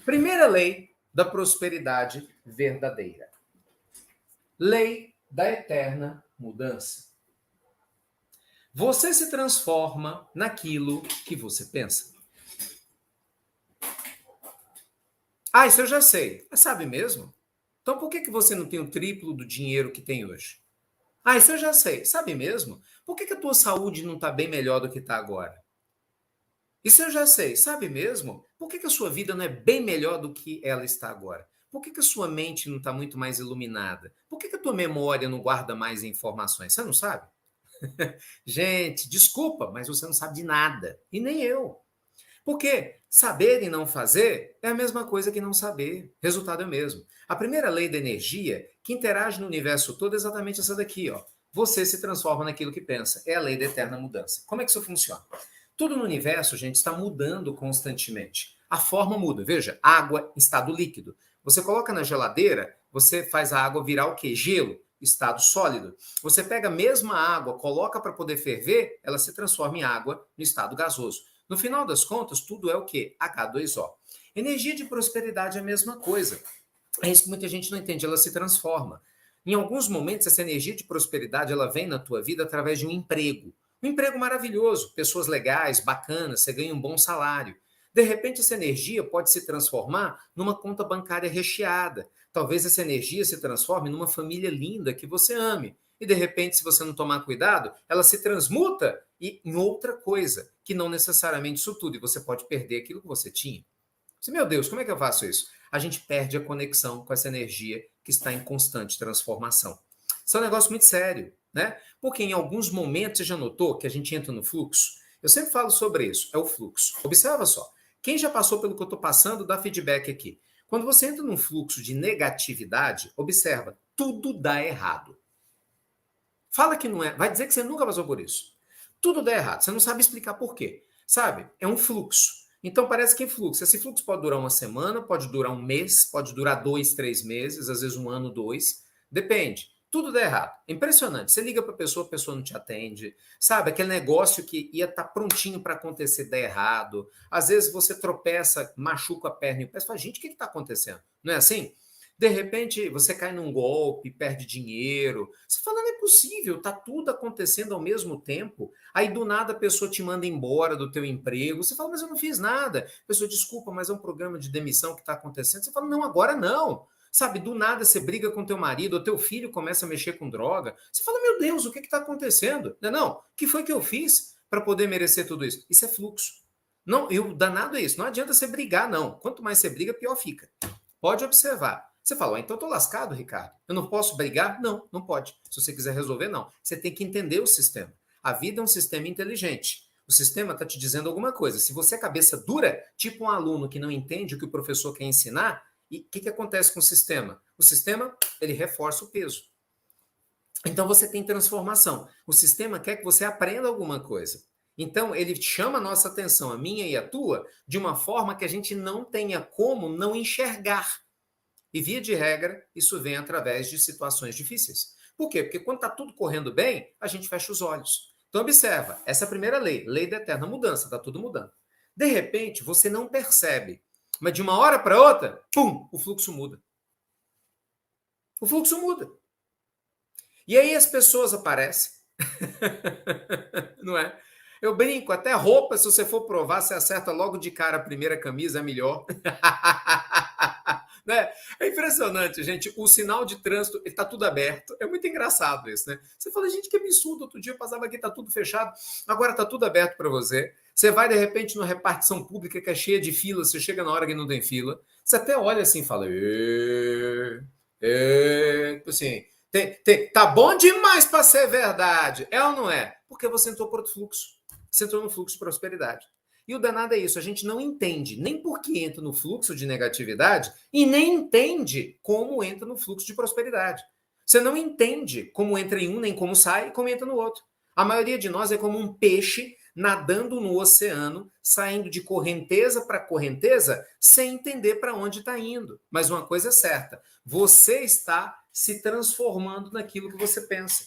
Primeira lei da prosperidade verdadeira. Lei da eterna mudança. Você se transforma naquilo que você pensa. Ah, isso eu já sei. Sabe mesmo? Então por que você não tem o triplo do dinheiro que tem hoje? Ah, isso eu já sei. Sabe mesmo? Por que a tua saúde não está bem melhor do que está agora? Isso eu já sei. Sabe mesmo? Por que a sua vida não é bem melhor do que ela está agora? Por que a sua mente não está muito mais iluminada? Por que a tua memória não guarda mais informações? Você não sabe? Gente, desculpa, mas você não sabe de nada. E nem eu. Porque saber e não fazer é a mesma coisa que não saber. Resultado é o mesmo. A primeira lei da energia, que interage no universo todo, é exatamente essa daqui, ó. Você se transforma naquilo que pensa. É a lei da eterna mudança. Como é que isso funciona? Tudo no universo, gente, está mudando constantemente. A forma muda. Veja, água em estado líquido. Você coloca na geladeira, você faz a água virar o quê? Gelo, estado sólido. Você pega a mesma água, coloca para poder ferver, ela se transforma em água no estado gasoso. No final das contas, tudo é o quê? H2O. Energia de prosperidade é a mesma coisa. É isso que muita gente não entende, ela se transforma. Em alguns momentos, essa energia de prosperidade ela vem na tua vida através de um emprego. Um emprego maravilhoso, pessoas legais, bacanas, você ganha um bom salário. De repente, essa energia pode se transformar numa conta bancária recheada. Talvez essa energia se transforme numa família linda que você ame. E, de repente, se você não tomar cuidado, ela se transmuta em outra coisa, que não necessariamente isso tudo. E você pode perder aquilo que você tinha. Meu Deus, como é que eu faço isso? A gente perde a conexão com essa energia que está em constante transformação. Isso é um negócio muito sério, né? Porque em alguns momentos, você já notou que a gente entra no fluxo? Eu sempre falo sobre isso, é o fluxo. Observa só. Quem já passou pelo que eu estou passando, dá feedback aqui. Quando você entra num fluxo de negatividade, observa, tudo dá errado. Fala que não é, vai dizer que você nunca passou por isso. Tudo dá errado, você não sabe explicar por quê. Sabe? É um fluxo. Então parece que é fluxo. Esse fluxo pode durar uma semana, pode durar um mês, pode durar 2, 3 meses, às vezes um ano, 2. Depende. Tudo dá errado. É impressionante. Você liga para a pessoa não te atende. Sabe? Aquele negócio que ia estar prontinho para acontecer dá errado. Às vezes você tropeça, machuca a perna e o pé. Você fala, gente, o que está acontecendo? Não é assim? De repente, você cai num golpe, perde dinheiro. Você fala, não é possível, tá tudo acontecendo ao mesmo tempo. Aí, do nada, a pessoa te manda embora do teu emprego. Você fala, mas eu não fiz nada. A pessoa, desculpa, mas é um programa de demissão que está acontecendo. Você fala, não, agora não. Sabe, do nada você briga com teu marido, ou teu filho começa a mexer com droga. Você fala, meu Deus, o que está acontecendo? Não, o que foi que eu fiz para poder merecer tudo isso? Isso é fluxo. Não, e o danado é isso. Não adianta você brigar, não. Quanto mais você briga, pior fica. Pode observar. Você fala, então eu tô lascado, Ricardo. Eu não posso brigar? Não, não pode. Se você quiser resolver, não. Você tem que entender o sistema. A vida é um sistema inteligente. O sistema está te dizendo alguma coisa. Se você é cabeça dura, tipo um aluno que não entende o que o professor quer ensinar, e o que acontece com o sistema? O sistema, ele reforça o peso. Então você tem transformação. O sistema quer que você aprenda alguma coisa. Então ele chama a nossa atenção, a minha e a tua, de uma forma que a gente não tenha como não enxergar. E, via de regra, isso vem através de situações difíceis. Por quê? Porque quando está tudo correndo bem, a gente fecha os olhos. Então, observa, essa é a primeira lei, lei da eterna mudança, está tudo mudando. De repente, você não percebe, mas de uma hora para outra, pum, o fluxo muda. O fluxo muda. E aí as pessoas aparecem. Não é? Eu brinco, até roupa, se você for provar, você acerta logo de cara a primeira camisa, é melhor. Né? É impressionante, gente. O sinal de trânsito está tudo aberto. É muito engraçado isso, né? Você fala, gente, que absurdo. Outro dia eu passava aqui, está tudo fechado. Agora está tudo aberto para você. Você vai, de repente, numa repartição pública que é cheia de filas. Você chega na hora que não tem fila. Você até olha assim e fala... assim, tá bom demais para ser verdade. É ou não é? Porque você entrou por outro fluxo. Você entrou no fluxo de prosperidade. E o danado é isso, a gente não entende nem por que entra no fluxo de negatividade e nem entende como entra no fluxo de prosperidade. Você não entende como entra em um, nem como sai e como entra no outro. A maioria de nós é como um peixe nadando no oceano, saindo de correnteza para correnteza, sem entender para onde está indo. Mas uma coisa é certa, você está se transformando naquilo que você pensa.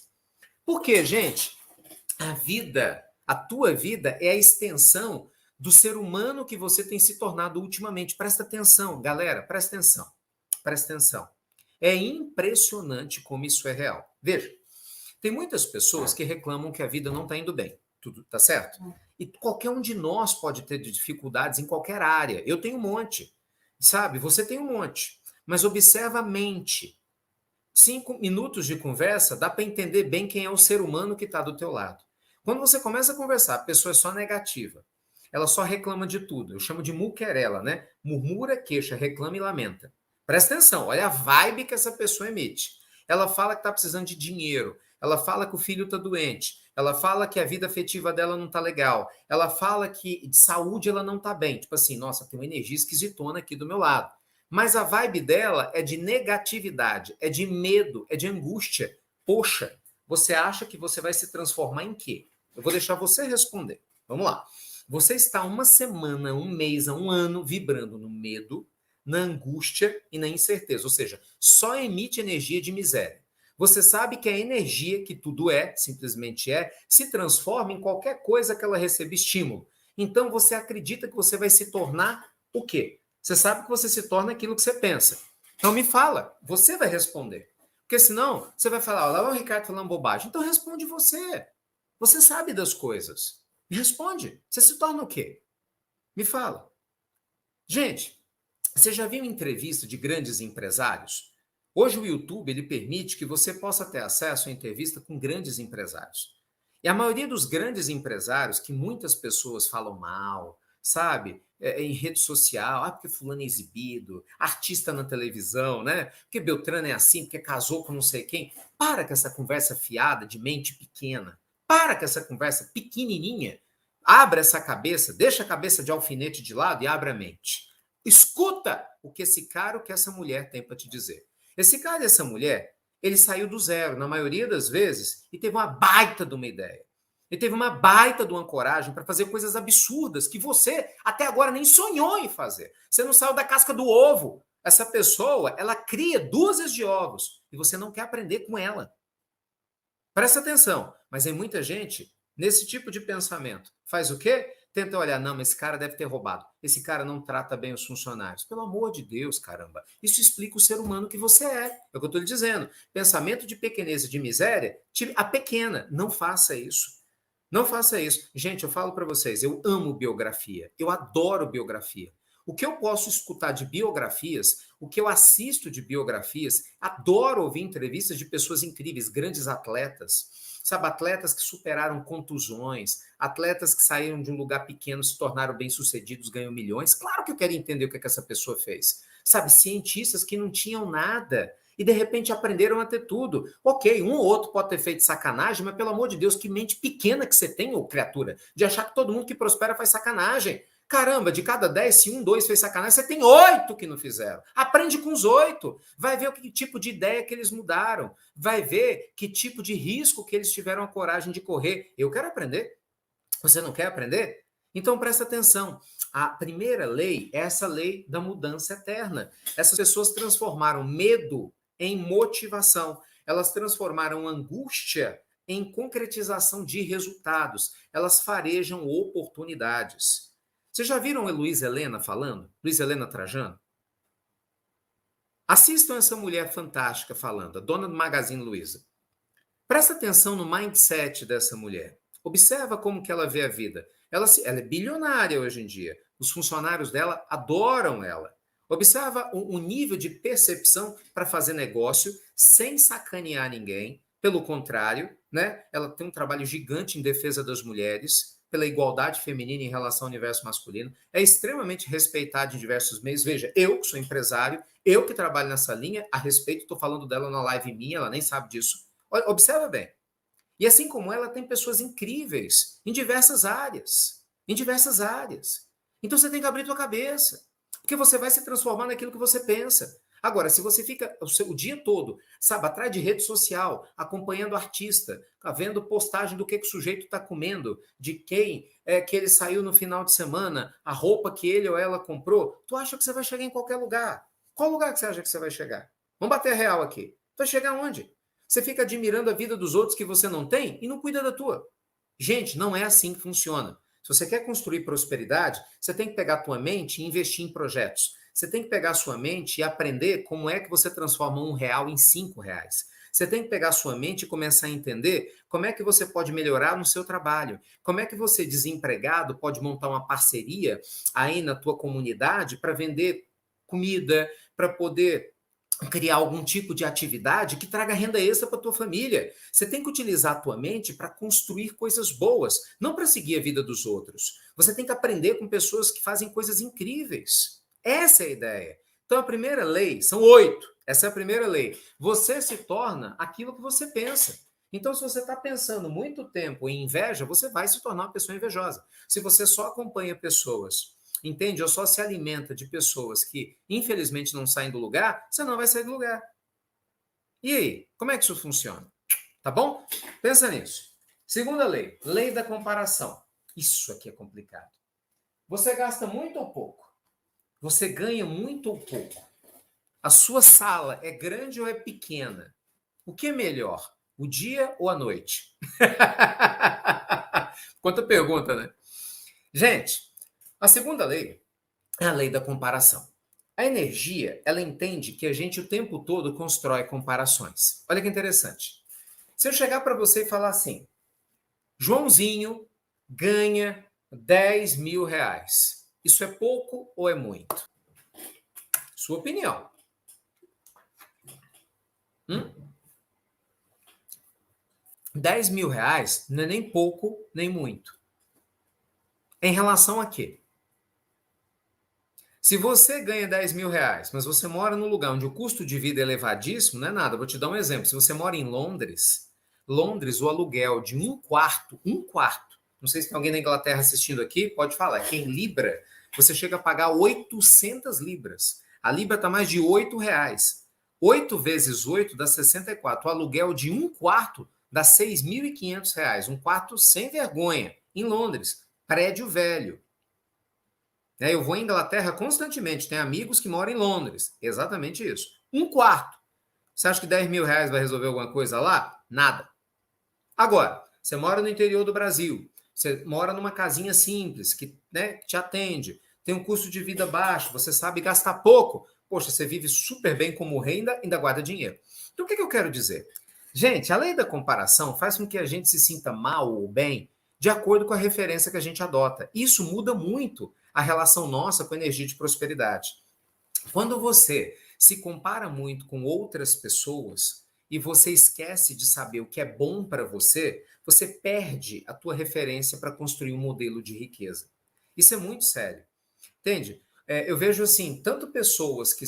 Por quê, gente? A vida, a tua vida é a extensão do ser humano que você tem se tornado ultimamente. Presta atenção, galera, presta atenção. Presta atenção. É impressionante como isso é real. Veja, tem muitas pessoas que reclamam que a vida não está indo bem. Tudo tá certo? E qualquer um de nós pode ter dificuldades em qualquer área. Eu tenho um monte, sabe? Você tem um monte. Mas observa a mente. 5 minutos de conversa dá para entender bem quem é o ser humano que está do teu lado. Quando você começa a conversar, a pessoa é só negativa. Ela só reclama de tudo. Eu chamo de muquerela, né? Murmura, queixa, reclama e lamenta. Presta atenção, olha a vibe que essa pessoa emite. Ela fala que está precisando de dinheiro. Ela fala que o filho está doente. Ela fala que a vida afetiva dela não está legal. Ela fala que de saúde ela não está bem. Tipo assim, nossa, tem uma energia esquisitona aqui do meu lado. Mas a vibe dela é de negatividade, é de medo, é de angústia. Poxa, você acha que você vai se transformar em quê? Eu vou deixar você responder. Vamos lá. Você está uma semana, um mês, um ano vibrando no medo, na angústia e na incerteza. Ou seja, só emite energia de miséria. Você sabe que a energia que tudo é, simplesmente é, se transforma em qualquer coisa que ela receba estímulo. Então você acredita que você vai se tornar o quê? Você sabe que você se torna aquilo que você pensa. Então me fala, você vai responder. Porque senão você vai falar, lá vai o Ricardo falando bobagem. Então responde você. Você sabe das coisas. Me responde. Você se torna o quê? Me fala. Gente, você já viu entrevista de grandes empresários? Hoje o YouTube ele permite que você possa ter acesso a entrevista com grandes empresários. E a maioria dos grandes empresários, que muitas pessoas falam mal, sabe? Em rede social, porque fulano é exibido, artista na televisão, né? Porque Beltrano é assim, porque casou com não sei quem. Para com essa conversa fiada de mente pequena. Para com essa conversa pequenininha. Abra essa cabeça, deixa a cabeça de alfinete de lado e abra a mente. Escuta o que esse cara, o que essa mulher tem para te dizer. Esse cara e essa mulher, ele saiu do zero, na maioria das vezes, e teve uma baita de uma ideia. Ele teve uma baita de uma coragem para fazer coisas absurdas que você até agora nem sonhou em fazer. Você não saiu da casca do ovo. Essa pessoa, ela cria dúzias de ovos e você não quer aprender com ela. Presta atenção, mas tem muita gente nesse tipo de pensamento. Faz o quê? Tenta olhar, não, mas esse cara deve ter roubado. Esse cara não trata bem os funcionários. Pelo amor de Deus, caramba. Isso explica o ser humano que você é. É o que eu estou lhe dizendo. Pensamento de pequenez e de miséria, a pequena. Não faça isso. Não faça isso. Gente, eu falo para vocês, eu amo biografia. Eu adoro biografia. O que eu posso escutar de biografias, o que eu assisto de biografias, adoro ouvir entrevistas de pessoas incríveis, grandes atletas, sabe, atletas que superaram contusões, atletas que saíram de um lugar pequeno, se tornaram bem-sucedidos, ganham milhões. Claro que eu quero entender o que essa pessoa fez. Sabe, cientistas que não tinham nada e de repente aprenderam a ter tudo. Ok, um ou outro pode ter feito sacanagem, mas pelo amor de Deus, que mente pequena que você tem, ô criatura, de achar que todo mundo que prospera faz sacanagem. Caramba, de cada 10, se 1, 2 fez sacanagem, você tem 8 que não fizeram. Aprende com os 8. Vai ver o que tipo de ideia que eles mudaram. Vai ver que tipo de risco que eles tiveram a coragem de correr. Eu quero aprender. Você não quer aprender? Então presta atenção. A primeira lei é essa lei da mudança eterna. Essas pessoas transformaram medo em motivação. Elas transformaram angústia em concretização de resultados. Elas farejam oportunidades. Vocês já viram a Luiz Helena falando? Luiz Helena Trajano? Assistam essa mulher fantástica falando, a dona do Magazine Luiza. Presta atenção no mindset dessa mulher. Observa como que ela vê a vida. Ela é bilionária hoje em dia. Os funcionários dela adoram ela. Observa o nível de percepção para fazer negócio sem sacanear ninguém. Pelo contrário, né? Ela tem um trabalho gigante em defesa das mulheres, pela igualdade feminina em relação ao universo masculino, é extremamente respeitada em diversos meios. Veja, eu que sou empresário, eu que trabalho nessa linha, a respeito, estou falando dela na live minha, ela nem sabe disso. Observa bem. E assim como ela, tem pessoas incríveis em diversas áreas. Em diversas áreas. Então você tem que abrir tua cabeça, porque você vai se transformar naquilo que você pensa. Agora, se você fica o dia todo, sabe, atrás de rede social, acompanhando artista, vendo postagem do que o sujeito está comendo, de quem é que ele saiu no final de semana, a roupa que ele ou ela comprou, tu acha que você vai chegar em qualquer lugar? Qual lugar que você acha que você vai chegar? Vamos bater real aqui. Vai chegar onde? Você fica admirando a vida dos outros que você não tem e não cuida da tua. Gente, não é assim que funciona. Se você quer construir prosperidade, você tem que pegar a tua mente e investir em projetos. Você tem que pegar a sua mente e aprender como é que você transforma R$ 1 em R$ 5. Você tem que pegar a sua mente e começar a entender como é que você pode melhorar no seu trabalho. Como é que você, desempregado, pode montar uma parceria aí na tua comunidade para vender comida, para poder criar algum tipo de atividade que traga renda extra para tua família. Você tem que utilizar a tua mente para construir coisas boas, não para seguir a vida dos outros. Você tem que aprender com pessoas que fazem coisas incríveis. Essa é a ideia. Então a primeira lei, são 8. Essa é a primeira lei. Você se torna aquilo que você pensa. Então, se você está pensando muito tempo em inveja, você vai se tornar uma pessoa invejosa. Se você só acompanha pessoas, entende? Ou só se alimenta de pessoas que, infelizmente, não saem do lugar, você não vai sair do lugar. E aí? Como é que isso funciona? Tá bom? Pensa nisso. Segunda lei, lei da comparação. Isso aqui é complicado. Você gasta muito ou pouco? Você ganha muito ou pouco? A sua sala é grande ou é pequena? O que é melhor? O dia ou a noite? Quanta pergunta, né? Gente, a segunda lei é a lei da comparação. A energia, ela entende que a gente o tempo todo constrói comparações. Olha que interessante. Se eu chegar para você e falar assim, Joãozinho ganha R$ 10.000. Isso é pouco ou é muito? Sua opinião. 10 mil reais não é nem pouco, nem muito. Em relação a quê? Se você ganha R$ 10.000, mas você mora num lugar onde o custo de vida é elevadíssimo, não é nada. Vou te dar um exemplo. Se você mora em Londres, o aluguel de um quarto, não sei se tem alguém na Inglaterra assistindo aqui, pode falar, que em Libra, você chega a pagar 800 libras. A Libra está mais de R$ 8. 8 vezes 8 dá 64. O aluguel de um quarto dá R$ 6.500. Um quarto sem vergonha, em Londres. Prédio velho. Eu vou em Inglaterra constantemente, tenho amigos que moram em Londres. Exatamente isso. Um quarto. Você acha que R$ 10.000 vai resolver alguma coisa lá? Nada. Agora, você mora no interior do Brasil, você mora numa casinha simples, que te atende, tem um custo de vida baixo, você sabe gastar pouco. Poxa, você vive super bem como rei, ainda guarda dinheiro. Então, o que eu quero dizer? Gente, a lei da comparação faz com que a gente se sinta mal ou bem de acordo com a referência que a gente adota. Isso muda muito a relação nossa com a energia de prosperidade. Quando você se compara muito com outras pessoas e você esquece de saber o que é bom para você, você perde a tua referência para construir um modelo de riqueza. Isso é muito sério. Entende? Eu vejo assim, tanto pessoas que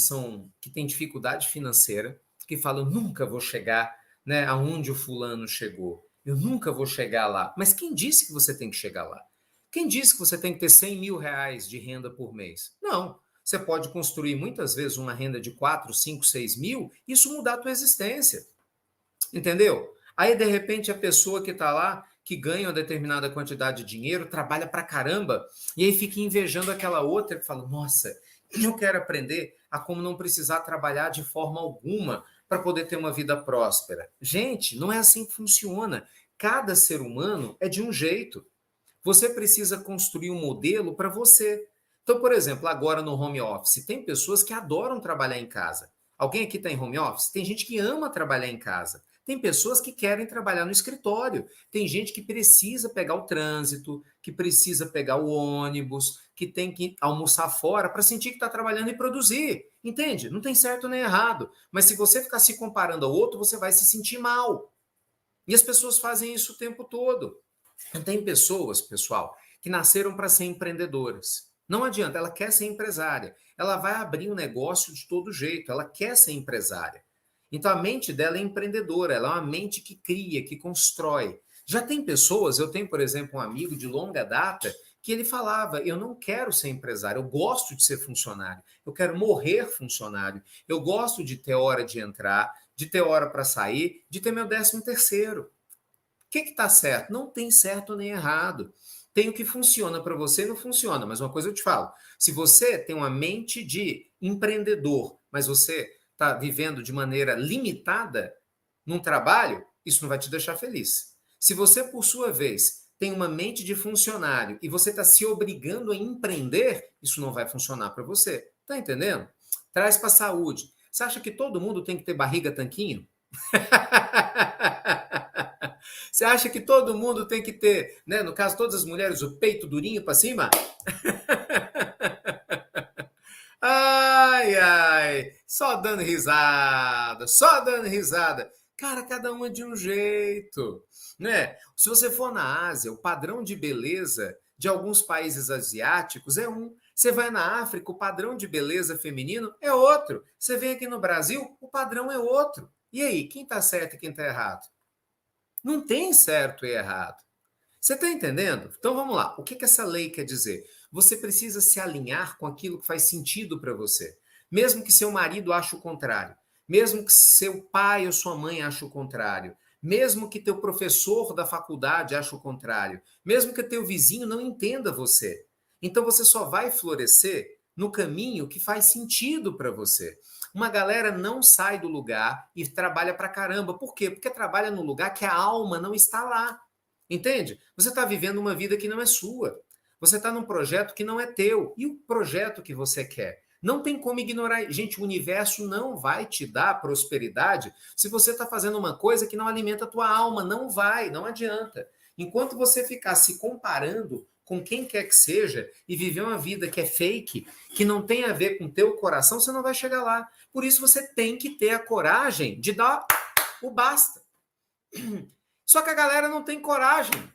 têm dificuldade financeira, que falam, nunca vou chegar, né, aonde o fulano chegou. Eu nunca vou chegar lá. Mas quem disse que você tem que chegar lá? Quem disse que você tem que ter R$ 100.000 de renda por mês? Não. Você pode construir muitas vezes uma renda de 4, 5, 6 mil e isso mudar a tua existência. Entendeu? Aí, de repente, a pessoa que está lá, que ganha uma determinada quantidade de dinheiro, trabalha pra caramba, e aí fica invejando aquela outra que fala, nossa, eu quero aprender a como não precisar trabalhar de forma alguma para poder ter uma vida próspera. Gente, não é assim que funciona. Cada ser humano é de um jeito. Você precisa construir um modelo para você. Então, por exemplo, agora no home office, tem pessoas que adoram trabalhar em casa. Alguém aqui está em home office? Tem gente que ama trabalhar em casa. Tem pessoas que querem trabalhar no escritório. Tem gente que precisa pegar o trânsito, que precisa pegar o ônibus, que tem que almoçar fora para sentir que está trabalhando e produzir. Entende? Não tem certo nem errado. Mas se você ficar se comparando ao outro, você vai se sentir mal. E as pessoas fazem isso o tempo todo. Tem pessoas, pessoal, que nasceram para ser empreendedoras. Não adianta, ela quer ser empresária. Ela vai abrir um negócio de todo jeito, ela quer ser empresária. Então a mente dela é empreendedora, ela é uma mente que cria, que constrói. Já tem pessoas, eu tenho, por exemplo, um amigo de longa data que ele falava: eu não quero ser empresário, eu gosto de ser funcionário, eu quero morrer funcionário, eu gosto de ter hora de entrar, de ter hora para sair, de ter meu 13º. O que está certo? Não tem certo nem errado. Tem o que funciona para você e não funciona. Mas uma coisa eu te falo: se você tem uma mente de empreendedor, mas você está vivendo de maneira limitada num trabalho, isso não vai te deixar feliz. Se você, por sua vez, tem uma mente de funcionário e você está se obrigando a empreender, isso não vai funcionar para você. Tá entendendo? Traz para a saúde. Você acha que todo mundo tem que ter barriga tanquinho? Você acha que todo mundo tem que ter, né, no caso, todas as mulheres, o peito durinho para cima? Ai, ai, só dando risada, só dando risada. Cara, cada um é de um jeito, né? Se você for na Ásia, o padrão de beleza de alguns países asiáticos é um. Você vai na África, o padrão de beleza feminino é outro. Você vem aqui no Brasil, o padrão é outro. E aí, quem tá certo e quem tá errado? Não tem certo e errado. Você está entendendo? Então vamos lá. O que que essa lei quer dizer? Você precisa se alinhar com aquilo que faz sentido para você. Mesmo que seu marido ache o contrário. Mesmo que seu pai ou sua mãe ache o contrário. Mesmo que teu professor da faculdade ache o contrário. Mesmo que teu vizinho não entenda você. Então você só vai florescer no caminho que faz sentido para você. Uma galera não sai do lugar e trabalha pra caramba. Por quê? Porque trabalha no lugar que a alma não está lá. Entende? Você está vivendo uma vida que não é sua. Você está num projeto que não é teu. E o projeto que você quer? Não tem como ignorar. Gente, o universo não vai te dar prosperidade se você está fazendo uma coisa que não alimenta a tua alma. Não vai, não adianta. Enquanto você ficar se comparando com quem quer que seja e viver uma vida que é fake, que não tem a ver com o teu coração, você não vai chegar lá. Por isso você tem que ter a coragem de dar o basta. Só que a galera não tem coragem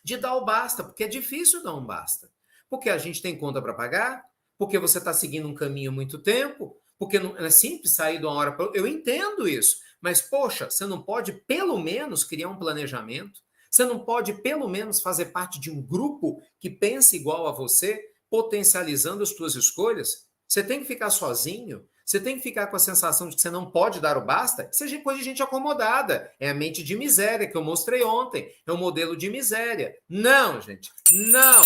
de dar o basta, porque é difícil dar um basta. Porque a gente tem conta para pagar, porque você está seguindo um caminho há muito tempo, porque não é simples sair de uma hora para outra. Eu entendo isso, mas, poxa, você não pode pelo menos criar um planejamento? Você não pode pelo menos fazer parte de um grupo que pense igual a você, potencializando as suas escolhas? Você tem que ficar sozinho? Você tem que ficar com a sensação de que você não pode dar o basta? Isso é coisa de gente acomodada. É a mente de miséria que eu mostrei ontem. É um modelo de miséria. Não, gente. Não.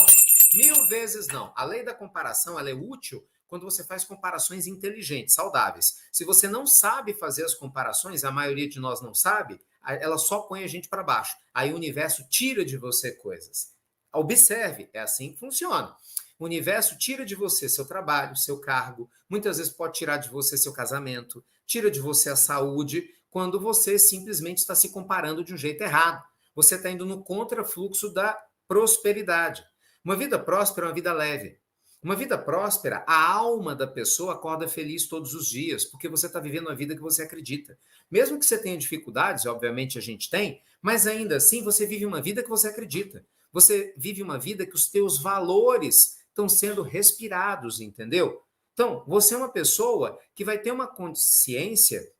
1000 vezes não. A lei da comparação, ela é útil quando você faz comparações inteligentes, saudáveis. Se você não sabe fazer as comparações, a maioria de nós não sabe, ela só põe a gente para baixo. Aí o universo tira de você coisas. Observe, é assim que funciona. O universo tira de você seu trabalho, seu cargo, muitas vezes pode tirar de você seu casamento, tira de você a saúde, quando você simplesmente está se comparando de um jeito errado. Você está indo no contrafluxo da prosperidade. Uma vida próspera é uma vida leve. Uma vida próspera, a alma da pessoa acorda feliz todos os dias, porque você está vivendo a vida que você acredita. Mesmo que você tenha dificuldades, obviamente a gente tem, mas ainda assim você vive uma vida que você acredita. Você vive uma vida que os teus valores estão sendo respirados, entendeu? Então, você é uma pessoa que vai ter uma consciência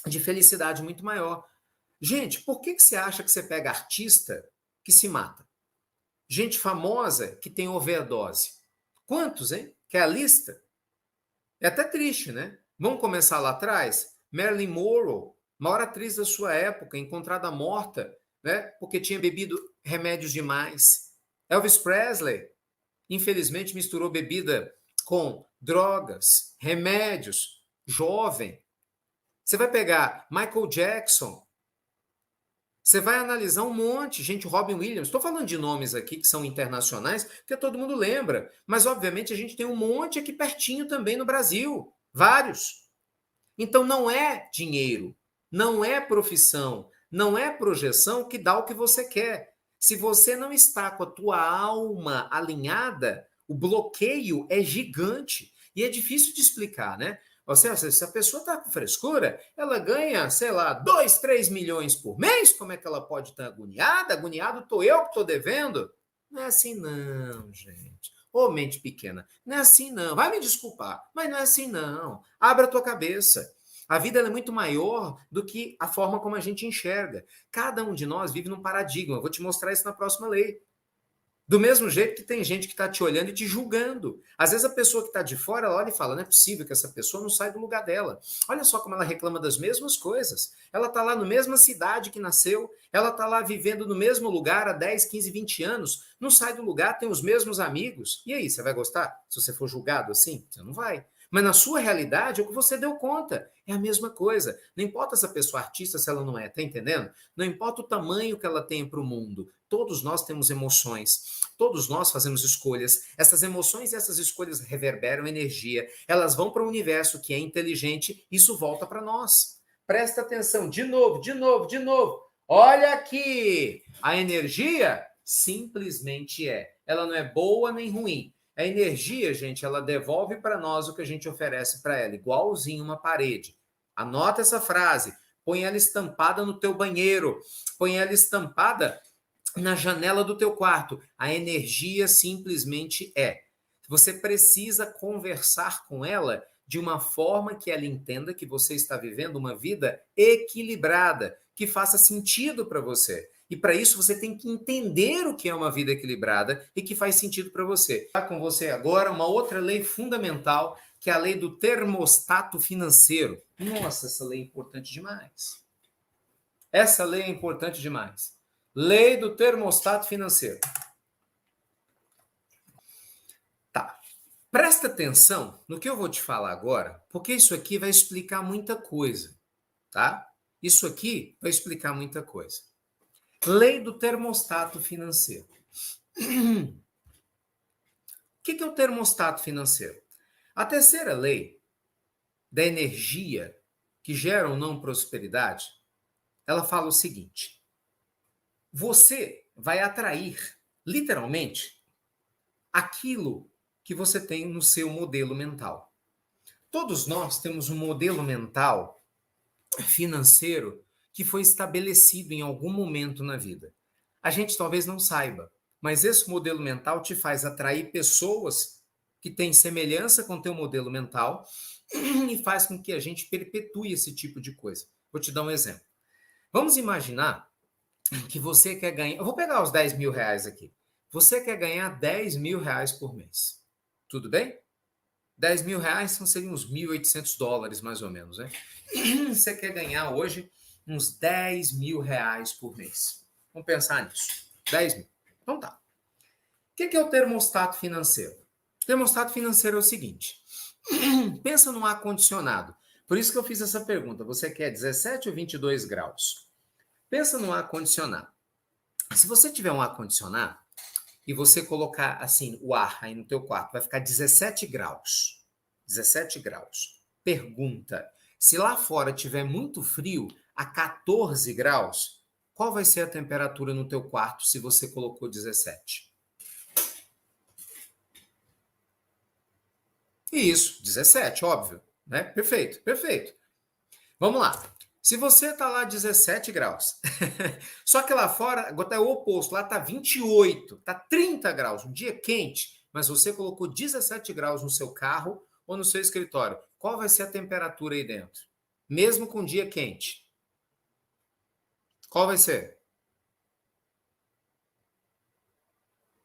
de felicidade muito maior. Gente, por que você acha que você pega artista que se mata? Gente famosa que tem overdose. Quantos, hein? Quer a lista? É até triste, né? Vamos começar lá atrás? Marilyn Monroe, maior atriz da sua época, encontrada morta, né? Porque tinha bebido remédios demais. Elvis Presley, infelizmente, misturou bebida com drogas, remédios, jovem. Você vai pegar Michael Jackson, você vai analisar um monte, gente, Robin Williams. Estou falando de nomes aqui que são internacionais, porque todo mundo lembra. Mas, obviamente, a gente tem um monte aqui pertinho também no Brasil. Vários. Então, não é dinheiro, não é profissão, não é projeção que dá o que você quer. Se você não está com a tua alma alinhada, o bloqueio é gigante. E é difícil de explicar, né? Ou seja, se a pessoa está com frescura, ela ganha, sei lá, 2, 3 milhões por mês, como é que ela pode estar agoniada? Agoniado estou eu que estou devendo? Não é assim não, gente. Ô, mente pequena, não é assim não. Vai me desculpar, mas não é assim não. Abra a tua cabeça. A vida é muito maior do que a forma como a gente enxerga. Cada um de nós vive num paradigma. Eu vou te mostrar isso na próxima lei. Do mesmo jeito que tem gente que está te olhando e te julgando. Às vezes a pessoa que está de fora, ela olha e fala, não é possível que essa pessoa não saia do lugar dela. Olha só como ela reclama das mesmas coisas. Ela está lá na mesma cidade que nasceu, ela está lá vivendo no mesmo lugar há 10, 15, 20 anos, não sai do lugar, tem os mesmos amigos. E aí, você vai gostar? Se você for julgado assim? Você não vai. Mas na sua realidade, é o que você deu conta. É a mesma coisa. Não importa essa pessoa artista se ela não é, tá entendendo? Não importa o tamanho que ela tem para o mundo. Todos nós temos emoções. Todos nós fazemos escolhas. Essas emoções e essas escolhas reverberam energia. Elas vão para o universo que é inteligente. Isso volta para nós. Presta atenção. De novo, de novo, de novo. Olha aqui. A energia simplesmente é. Ela não é boa nem ruim. A energia, gente, ela devolve para nós o que a gente oferece para ela, igualzinho uma parede. Anota essa frase, põe ela estampada no teu banheiro, põe ela estampada na janela do teu quarto. A energia simplesmente é. Você precisa conversar com ela de uma forma que ela entenda que você está vivendo uma vida equilibrada, que faça sentido para você. E para isso você tem que entender o que é uma vida equilibrada e que faz sentido para você. Está com você agora uma outra lei fundamental, que é a lei do termostato financeiro. Nossa, essa lei é importante demais. Essa lei é importante demais. Lei do termostato financeiro. Tá. Presta atenção no que eu vou te falar agora, porque isso aqui vai explicar muita coisa, tá? Isso aqui vai explicar muita coisa. Lei do termostato financeiro. O que é o termostato financeiro? A terceira lei da energia que gera ou não prosperidade, ela fala o seguinte: você vai atrair, literalmente, aquilo que você tem no seu modelo mental. Todos nós temos um modelo mental financeiro que foi estabelecido em algum momento na vida. A gente talvez não saiba, mas esse modelo mental te faz atrair pessoas que têm semelhança com o teu modelo mental e faz com que a gente perpetue esse tipo de coisa. Vou te dar um exemplo. Vamos imaginar que você quer ganhar... Eu vou pegar os 10 mil reais aqui. Você quer ganhar 10 mil reais por mês. Tudo bem? 10 mil reais seriam uns 1.800 dólares, mais ou menos, né? Você quer ganhar hoje uns 10 mil reais por mês. Vamos pensar nisso. 10 mil. Então tá. O que é o termostato financeiro? O termostato financeiro é o seguinte. Pensa num ar-condicionado. Por isso que eu fiz essa pergunta. Você quer 17 ou 22 graus? Pensa num ar-condicionado. Se você tiver um ar-condicionado e você colocar assim o ar aí no teu quarto, vai ficar 17 graus. 17 graus. Pergunta: se lá fora tiver muito frio, a 14 graus, qual vai ser a temperatura no teu quarto se você colocou 17? Isso, 17, óbvio, né? Perfeito, perfeito. Vamos lá. Se você está lá 17 graus, só que lá fora agora é o oposto, lá está 28, está 30 graus, um dia quente, mas você colocou 17 graus no seu carro ou no seu escritório, qual vai ser a temperatura aí dentro? Mesmo com dia quente. Qual vai ser?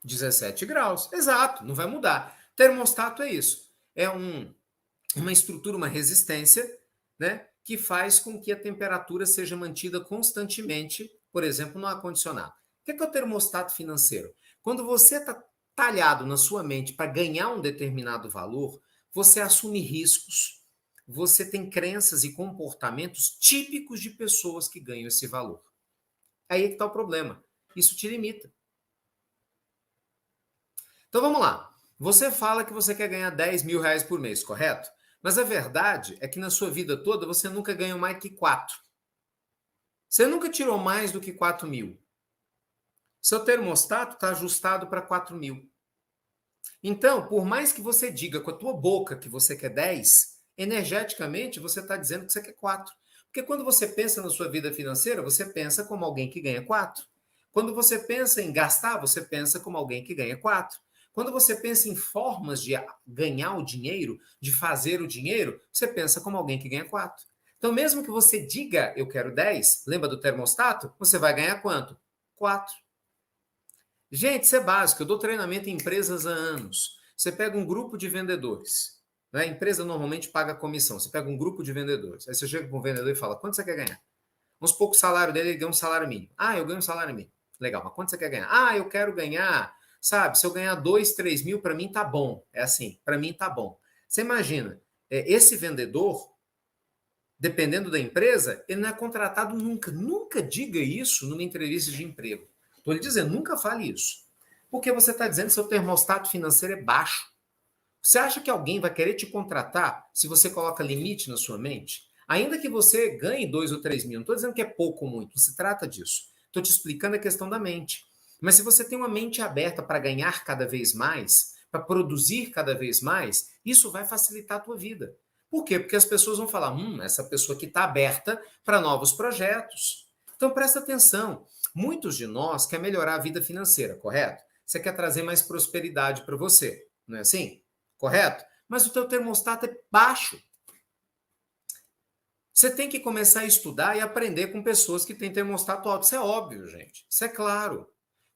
17 graus. Exato, não vai mudar. Termostato é isso. É uma estrutura, uma resistência, né, que faz com que a temperatura seja mantida constantemente, por exemplo, no ar-condicionado. O que é o termostato financeiro? Quando você está talhado na sua mente para ganhar um determinado valor, você assume riscos, você tem crenças e comportamentos típicos de pessoas que ganham esse valor. Aí é que está o problema. Isso te limita. Então vamos lá. Você fala que você quer ganhar 10 mil reais por mês, correto? Mas a verdade é que na sua vida toda você nunca ganhou mais que 4. Você nunca tirou mais do que 4 mil. Seu termostato está ajustado para 4 mil. Então, por mais que você diga com a tua boca que você quer 10, energeticamente você está dizendo que você quer 4. Porque quando você pensa na sua vida financeira, você pensa como alguém que ganha 4. Quando você pensa em gastar, você pensa como alguém que ganha 4. Quando você pensa em formas de ganhar o dinheiro, de fazer o dinheiro, você pensa como alguém que ganha 4. Então, mesmo que você diga, eu quero 10, lembra do termostato? Você vai ganhar quanto? 4. Gente, isso é básico. Eu dou treinamento em empresas há anos. Você pega um grupo de vendedores. Né? A empresa normalmente paga comissão. Você pega um grupo de vendedores. Aí você chega para um vendedor e fala, quanto você quer ganhar? Vamos supor que o salário dele, ele ganha um salário mínimo. Ah, eu ganho um salário mínimo. Legal, mas quanto você quer ganhar? Ah, eu quero ganhar, sabe, se eu ganhar 2, 3 mil, para mim tá bom. É assim, para mim tá bom. Você imagina, esse vendedor, dependendo da empresa, ele não é contratado nunca. Nunca diga isso numa entrevista de emprego. Estou lhe dizendo, nunca fale isso. Porque você está dizendo que seu termostato financeiro é baixo. Você acha que alguém vai querer te contratar se você coloca limite na sua mente? Ainda que você ganhe 2 ou 3 mil, não estou dizendo que é pouco ou muito, não se trata disso. Estou te explicando a questão da mente. Mas se você tem uma mente aberta para ganhar cada vez mais, para produzir cada vez mais, isso vai facilitar a tua vida. Por quê? Porque as pessoas vão falar, essa pessoa aqui está aberta para novos projetos. Então presta atenção. Muitos de nós querem melhorar a vida financeira, correto? Você quer trazer mais prosperidade para você, não é assim? Correto? Mas o teu termostato é baixo. Você tem que começar a estudar e aprender com pessoas que têm termostato alto. Isso é óbvio, gente. Isso é claro.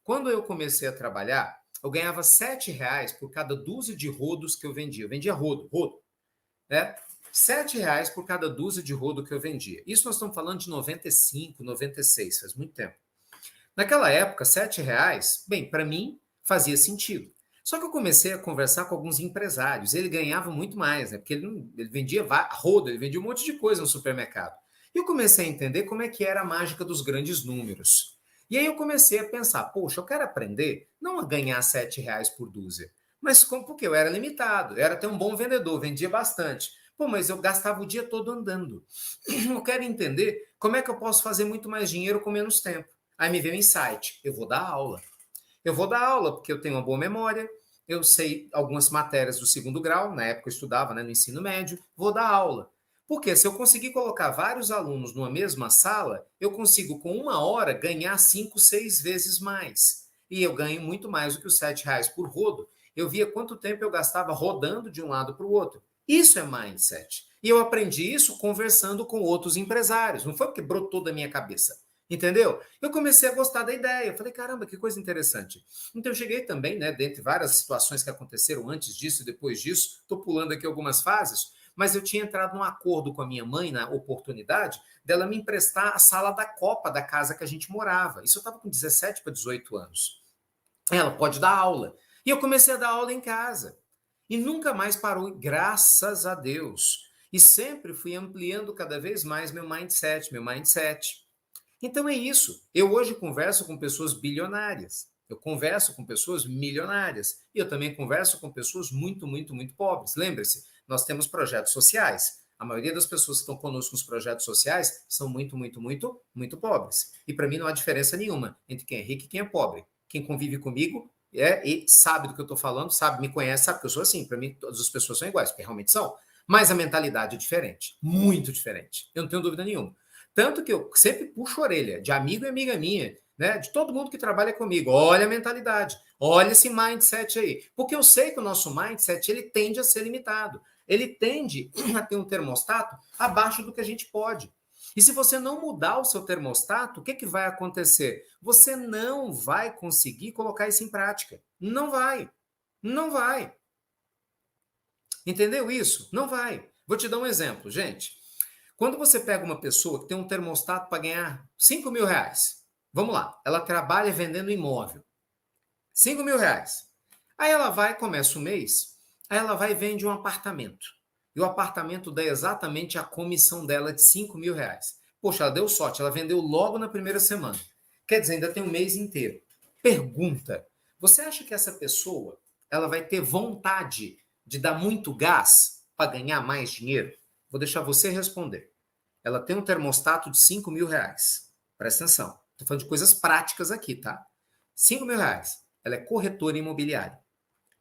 Quando eu comecei a trabalhar, eu ganhava R$ 7 por cada dúzia de rodos que eu vendia. Eu vendia rodo, né? R$ 7 por cada dúzia de rodo que eu vendia. Isso nós estamos falando de 95, 96, faz muito tempo. Naquela época, R$ 7, bem, para mim, fazia sentido. Só que eu comecei a conversar com alguns empresários. Ele ganhava muito mais, né? Porque ele vendia rodo, ele vendia um monte de coisa no supermercado. E eu comecei a entender como é que era a mágica dos grandes números. E aí eu comecei a pensar, poxa, eu quero aprender não a ganhar R$ 7 por dúzia, mas porque eu era limitado, eu era até um bom vendedor, vendia bastante. Pô, mas eu gastava o dia todo andando. Eu quero entender como é que eu posso fazer muito mais dinheiro com menos tempo. Aí me veio um insight, eu vou dar aula. Eu vou dar aula porque eu tenho uma boa memória, eu sei algumas matérias do segundo grau, na época eu estudava, né, no ensino médio, vou dar aula. Porque se eu conseguir colocar vários alunos numa mesma sala, eu consigo com 1 hora ganhar 5, 6 vezes mais. E eu ganho muito mais do que os R$ 7 por rodo. Eu via quanto tempo eu gastava rodando de um lado para o outro. Isso é mindset. E eu aprendi isso conversando com outros empresários. Não foi porque brotou da minha cabeça. Entendeu? Eu comecei a gostar da ideia. Eu falei, caramba, que coisa interessante. Então eu cheguei também, né, dentre várias situações que aconteceram antes disso e depois disso, estou pulando aqui algumas fases, mas eu tinha entrado num acordo com a minha mãe na oportunidade dela me emprestar a sala da copa da casa que a gente morava. Isso eu estava com 17 para 18 anos. Ela pode dar aula. E eu comecei a dar aula em casa. E nunca mais parou, graças a Deus. E sempre fui ampliando cada vez mais meu mindset. Então é isso. Eu hoje converso com pessoas bilionárias. Eu converso com pessoas milionárias. E eu também converso com pessoas muito, muito, muito pobres. Lembre-se, nós temos projetos sociais. A maioria das pessoas que estão conosco nos projetos sociais são muito, muito, muito, muito pobres. E para mim não há diferença nenhuma entre quem é rico e quem é pobre. Quem convive comigo e sabe do que eu estou falando, sabe, me conhece, sabe que eu sou assim. Para mim, todas as pessoas são iguais, porque realmente são. Mas a mentalidade é diferente, muito diferente. Eu não tenho dúvida nenhuma. Tanto que eu sempre puxo a orelha de amigo e amiga minha, né? De todo mundo que trabalha comigo. Olha a mentalidade, olha esse mindset aí. Porque eu sei que o nosso mindset ele tende a ser limitado. Ele tende a ter um termostato abaixo do que a gente pode. E se você não mudar o seu termostato, o que, que vai acontecer? Você não vai conseguir colocar isso em prática. Não vai. Não vai. Entendeu isso? Não vai. Vou te dar um exemplo, gente. Quando você pega uma pessoa que tem um termostato para ganhar R$ 5.000, vamos lá, ela trabalha vendendo imóvel, R$ 5.000. Aí ela vai, começa o mês, aí ela vai e vende um apartamento. E o apartamento dá exatamente a comissão dela de R$ 5.000. Poxa, ela deu sorte, ela vendeu logo na primeira semana. Quer dizer, ainda tem um mês inteiro. Pergunta, você acha que essa pessoa ela vai ter vontade de dar muito gás para ganhar mais dinheiro? Vou deixar você responder. Ela tem um termostato de R$ 5.000. Presta atenção. Estou falando de coisas práticas aqui, tá? R$ 5.000. Ela é corretora imobiliária.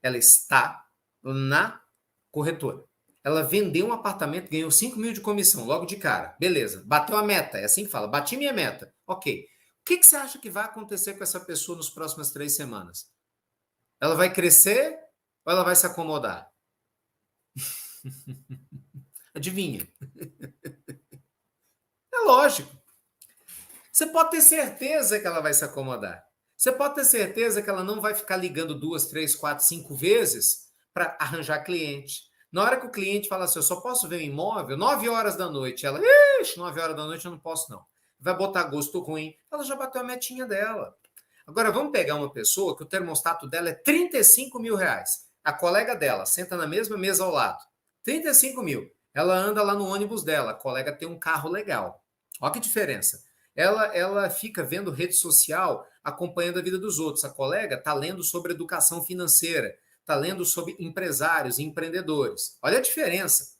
Ela está na corretora. Ela vendeu um apartamento, ganhou 5 mil de comissão, logo de cara. Beleza, bateu a meta. É assim que fala, bati minha meta. Ok. O que você acha que vai acontecer com essa pessoa nas próximas 3 semanas? Ela vai crescer ou ela vai se acomodar? Adivinha? É lógico. Você pode ter certeza que ela vai se acomodar. Você pode ter certeza que ela não vai ficar ligando 2, 3, 4, 5 vezes para arranjar cliente. Na hora que o cliente fala assim, eu só posso ver um imóvel 9 horas da noite. Ela, 9 horas da noite eu não posso não. Vai botar gosto ruim. Ela já bateu a metinha dela. Agora vamos pegar uma pessoa que o termostato dela é R$ 35.000. A colega dela senta na mesma mesa ao lado. 35 mil. Ela anda lá no ônibus dela, a colega tem um carro legal. Olha que diferença. Ela fica vendo rede social, acompanhando a vida dos outros. A colega está lendo sobre educação financeira, está lendo sobre empresários e empreendedores. Olha a diferença.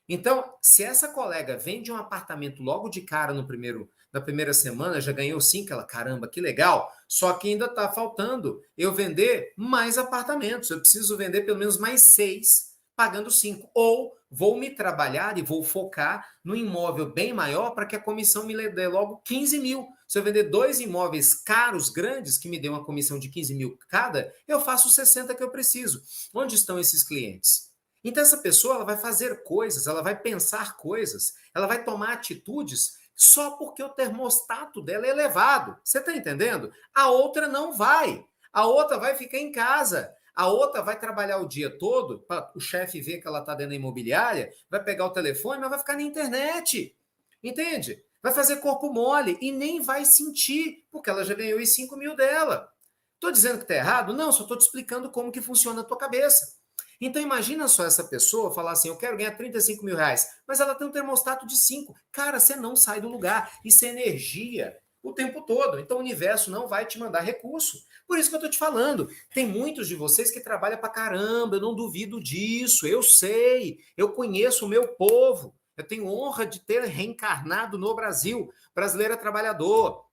Então, se essa colega vende um apartamento logo de cara na primeira semana, já ganhou 5, ela, caramba, que legal, só que ainda está faltando eu vender mais apartamentos, eu preciso vender pelo menos mais 6, pagando 5. Ou vou me trabalhar e vou focar no imóvel bem maior para que a comissão me dê logo 15 mil. Se eu vender 2 imóveis caros, grandes, que me dê uma comissão de 15 mil cada, eu faço 60 que eu preciso. Onde estão esses clientes? Então, essa pessoa ela vai fazer coisas, ela vai pensar coisas, ela vai tomar atitudes só porque o termostato dela é elevado. Você está entendendo? A outra não vai. A outra vai ficar em casa. A outra vai trabalhar o dia todo, para o chefe ver que ela está dentro da imobiliária, vai pegar o telefone, mas vai ficar na internet. Entende? Vai fazer corpo mole e nem vai sentir, porque ela já ganhou os 5 mil dela. Estou dizendo que está errado? Não, só estou te explicando como que funciona a tua cabeça. Então imagina só essa pessoa falar assim, eu quero ganhar 35 mil reais, mas ela tem um termostato de 5. Cara, você não sai do lugar. Isso é energia o tempo todo. Então o universo não vai te mandar recurso. Por isso que eu estou te falando. Tem muitos de vocês que trabalham pra caramba, eu não duvido disso, eu sei, eu conheço o meu povo. Eu tenho honra de ter reencarnado no Brasil. Brasileiro é trabalhador.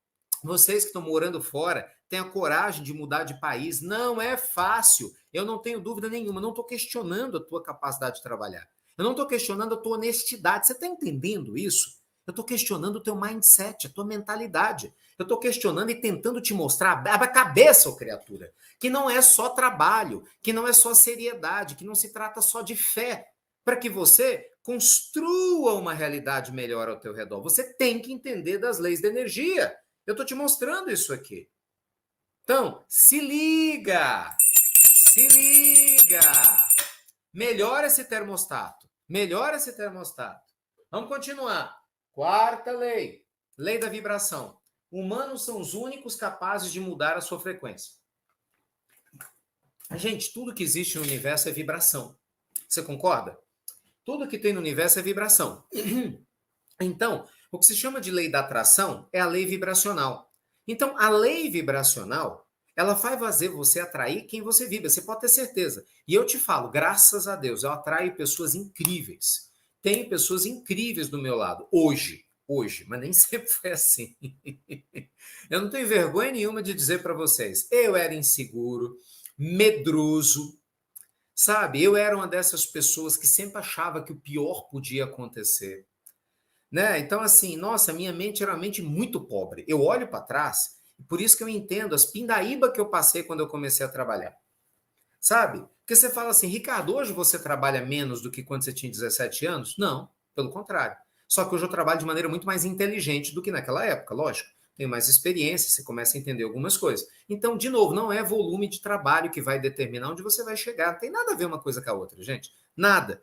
Vocês que estão morando fora, tenham a coragem de mudar de país. Não é fácil. Eu não tenho dúvida nenhuma. Não estou questionando a tua capacidade de trabalhar. Eu não estou questionando a tua honestidade. Você está entendendo isso? Eu estou questionando o teu mindset, a tua mentalidade. Eu estou questionando e tentando te mostrar a cabeça, ô criatura, que não é só trabalho, que não é só seriedade, que não se trata só de fé, para que você construa uma realidade melhor ao teu redor. Você tem que entender das leis da energia. Eu estou te mostrando isso aqui. Então, se liga! Se liga! Melhora esse termostato. Melhora esse termostato. Vamos continuar. Quarta lei. Lei da vibração. Humanos são os únicos capazes de mudar a sua frequência. Gente, tudo que existe no universo é vibração. Você concorda? Tudo que tem no universo é vibração. Então, o que se chama de lei da atração é a lei vibracional. Então, a lei vibracional, ela vai fazer você atrair quem você vibra, você pode ter certeza. E eu te falo, graças a Deus, eu atraio pessoas incríveis. Tem pessoas incríveis do meu lado, hoje, mas nem sempre foi assim. Eu não tenho vergonha nenhuma de dizer para vocês, eu era inseguro, medroso, sabe? Eu era uma dessas pessoas que sempre achava que o pior podia acontecer. Né? Então, assim, nossa, minha mente era uma mente muito pobre. Eu olho para trás, e por isso que eu entendo as pindaíba que eu passei quando eu comecei a trabalhar. Sabe? Porque você fala assim, Ricardo, hoje você trabalha menos do que quando você tinha 17 anos? Não, pelo contrário. Só que hoje eu trabalho de maneira muito mais inteligente do que naquela época, lógico. Tenho mais experiência, você começa a entender algumas coisas. Então, de novo, não é volume de trabalho que vai determinar onde você vai chegar. Não tem nada a ver uma coisa com a outra, gente. Nada.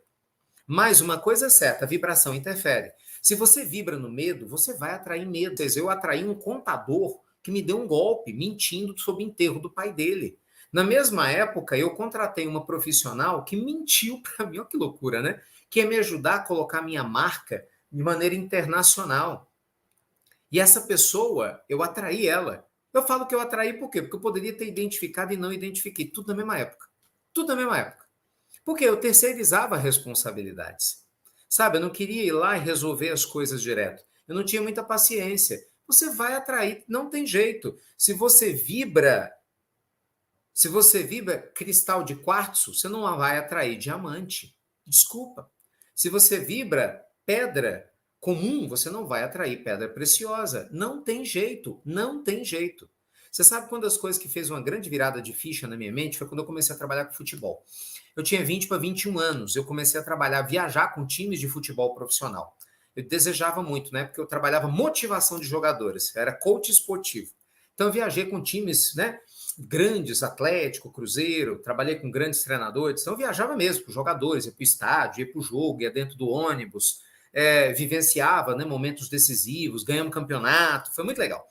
Mas uma coisa é certa, a vibração interfere. Se você vibra no medo, você vai atrair medo. Eu atraí um contador que me deu um golpe, mentindo sobre o enterro do pai dele. Na mesma época, eu contratei uma profissional que mentiu para mim, olha que loucura, né? Que ia me ajudar a colocar minha marca de maneira internacional. E essa pessoa, eu atraí ela. Eu falo que eu atraí por quê? Porque eu poderia ter identificado e não identifiquei. Tudo na mesma época. Tudo na mesma época. Porque eu terceirizava responsabilidades. Sabe, eu não queria ir lá e resolver as coisas direto. Eu não tinha muita paciência. Você vai atrair, não tem jeito. Se você vibra cristal de quartzo, você não vai atrair diamante. Desculpa. Se você vibra pedra comum, você não vai atrair pedra preciosa. Não tem jeito, não tem jeito. Você sabe quando as coisas que fez uma grande virada de ficha na minha mente foi quando eu comecei a trabalhar com futebol. Eu tinha 20 para 21 anos, eu comecei a trabalhar, viajar com times de futebol profissional. Eu desejava muito, né? Porque eu trabalhava motivação de jogadores, era coach esportivo. Então eu viajei com times, né? Grandes, Atlético, Cruzeiro, trabalhei com grandes treinadores, então eu viajava mesmo com jogadores, ia para o estádio, ia para o jogo, ia dentro do ônibus, vivenciava, né, momentos decisivos, ganhamos campeonato, foi muito legal.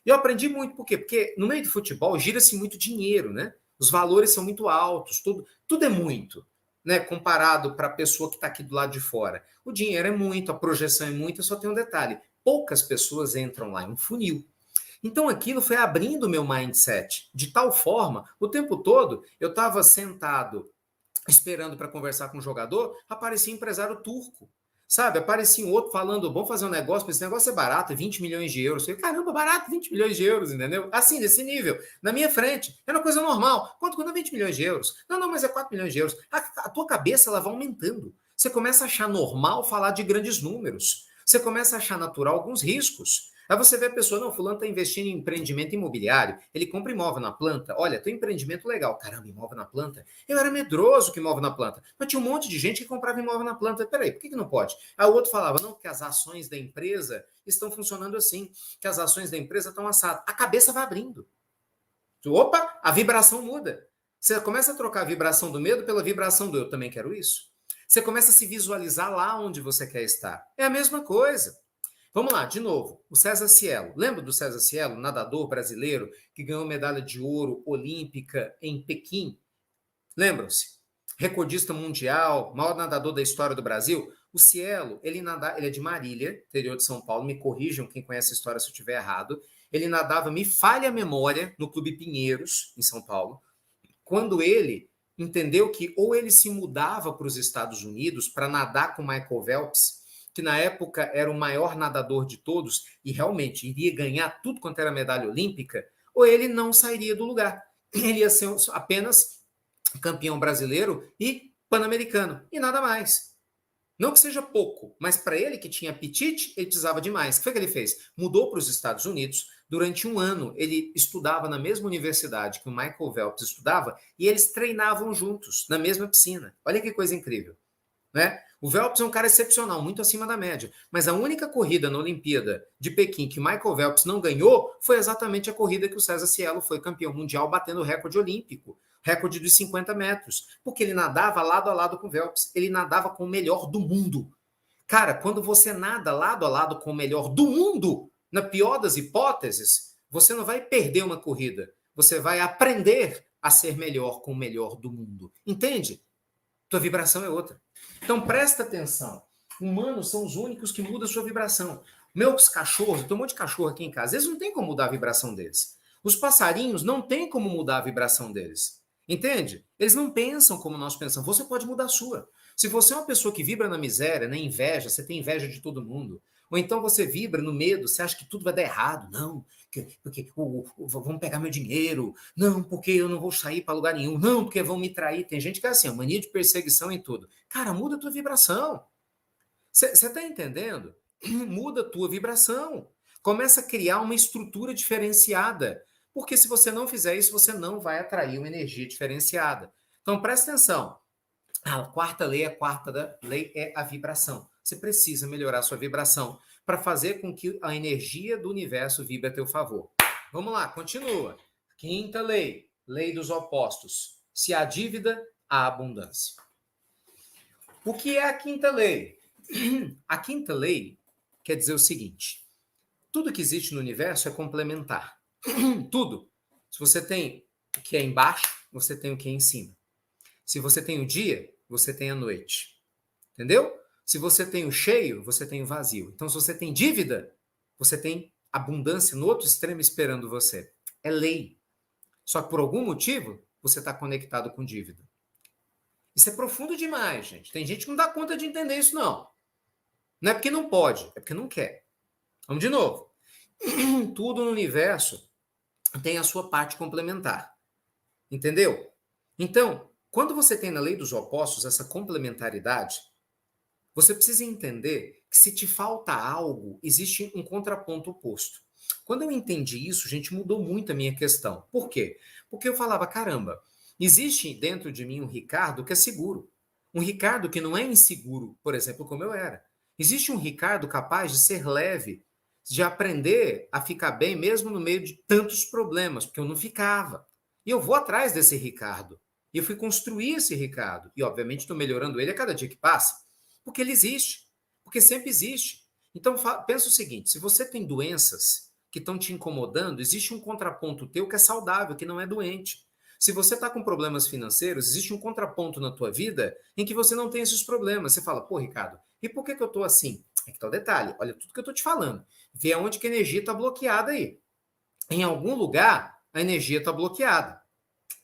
E eu aprendi muito, por quê? Porque no meio do futebol gira-se muito dinheiro, né? Os valores são muito altos, tudo é muito. né, comparado para a pessoa que está aqui do lado de fora. O dinheiro é muito, a projeção é muita, só tem um detalhe: poucas pessoas entram lá, é um funil. Então aquilo foi abrindo o meu mindset, de tal forma, o tempo todo eu estava sentado esperando para conversar com o jogador, aparecia um empresário turco. Sabe, aparecia um outro falando, vamos fazer um negócio, esse negócio é barato, é 20 milhões de euros. Eu falei, caramba, barato, 20 milhões de euros, entendeu? Assim, nesse nível, na minha frente. É uma coisa normal. Quanto custa 20 milhões de euros? Não, não, mas é 4 milhões de euros. A tua cabeça, ela vai aumentando. Você começa a achar normal falar de grandes números. Você começa a achar natural alguns riscos. Aí você vê a pessoa, não, fulano está investindo em empreendimento imobiliário, ele compra imóvel na planta, olha, tem empreendimento legal, caramba, imóvel na planta? Eu era medroso que imóvel na planta, mas tinha um monte de gente que comprava imóvel na planta. Peraí, por que não pode? Aí o outro falava, não, porque as ações da empresa estão funcionando assim, que as ações da empresa estão assadas. A cabeça vai abrindo. Opa, a vibração muda. Você começa a trocar a vibração do medo pela vibração do eu também quero isso. Você começa a se visualizar lá onde você quer estar. É a mesma coisa. Vamos lá, de novo, o César Cielo. Lembra do César Cielo, nadador brasileiro que ganhou medalha de ouro olímpica em Pequim? Lembram-se? Recordista mundial, maior nadador da história do Brasil. O Cielo, ele é de Marília, interior de São Paulo. Me corrijam quem conhece a história se eu estiver errado. Ele nadava, me falha a memória, no Clube Pinheiros, em São Paulo, quando ele entendeu que ou ele se mudava para os Estados Unidos para nadar com Michael Phelps, que na época era o maior nadador de todos e realmente iria ganhar tudo quanto era medalha olímpica, ou ele não sairia do lugar. Ele ia ser apenas campeão brasileiro e pan-americano, e nada mais. Não que seja pouco, mas para ele que tinha apetite, ele precisava de mais. O que foi que ele fez? Mudou para os Estados Unidos. Durante um ano, ele estudava na mesma universidade que o Michael Phelps estudava e eles treinavam juntos, na mesma piscina. Olha que coisa incrível. Né? O Phelps é um cara excepcional, muito acima da média. Mas a única corrida na Olimpíada de Pequim que Michael Phelps não ganhou foi exatamente a corrida que o César Cielo foi campeão mundial, batendo o recorde olímpico. Recorde dos 50 metros. Porque ele nadava lado a lado com o Phelps. Ele nadava com o melhor do mundo. Cara, quando você nada lado a lado com o melhor do mundo, na pior das hipóteses, você não vai perder uma corrida. Você vai aprender a ser melhor com o melhor do mundo. Entende? Tua vibração é outra. Então presta atenção. Humanos são os únicos que mudam a sua vibração. Meus cachorros, eu tenho um monte de cachorro aqui em casa, eles não têm como mudar a vibração deles. Os passarinhos não têm como mudar a vibração deles. Entende? Eles não pensam como nós pensamos. Você pode mudar a sua. Se você é uma pessoa que vibra na miséria, na inveja, você tem inveja de todo mundo, ou então você vibra no medo, você acha que tudo vai dar errado. Não, porque vão pegar meu dinheiro. Não, porque eu não vou sair para lugar nenhum. Não, porque vão me trair. Tem gente que é assim, mania de perseguição em tudo. Cara, muda a tua vibração. Você está entendendo? Muda a tua vibração. Começa a criar uma estrutura diferenciada. Porque se você não fizer isso, você não vai atrair uma energia diferenciada. Então, presta atenção. A quarta lei, lei é a vibração. Você precisa melhorar a sua vibração para fazer com que a energia do universo vibre a teu favor. Vamos lá, continua. Quinta lei, lei dos opostos. Se há dívida, há abundância. O que é a quinta lei? A quinta lei quer dizer o seguinte: tudo que existe no universo é complementar. Tudo. Se você tem o que é embaixo, você tem o que é em cima. Se você tem o dia, você tem a noite. Entendeu? Se você tem o cheio, você tem o vazio. Então, se você tem dívida, você tem abundância no outro extremo esperando você. É lei. Só que por algum motivo, você está conectado com dívida. Isso é profundo demais, gente. Tem gente que não dá conta de entender isso, não. Não é porque não pode, é porque não quer. Vamos de novo. Tudo no universo tem a sua parte complementar. Entendeu? Então, quando você tem na lei dos opostos essa complementaridade, você precisa entender que se te falta algo, existe um contraponto oposto. Quando eu entendi isso, gente, mudou muito a minha questão. Por quê? Porque eu falava, caramba, existe dentro de mim um Ricardo que é seguro. Um Ricardo que não é inseguro, por exemplo, como eu era. Existe um Ricardo capaz de ser leve, de aprender a ficar bem mesmo no meio de tantos problemas, porque eu não ficava. E eu vou atrás desse Ricardo. E eu fui construir esse Ricardo. E, obviamente, estou melhorando ele a cada dia que passa. Porque ele existe. Porque sempre existe. Então, pensa o seguinte, se você tem doenças que estão te incomodando, existe um contraponto teu que é saudável, que não é doente. Se você está com problemas financeiros, existe um contraponto na tua vida em que você não tem esses problemas. Você fala, pô, Ricardo, e por que eu estou assim? É que tá o detalhe, olha tudo que eu estou te falando. Vê aonde que a energia está bloqueada aí. Em algum lugar, a energia está bloqueada.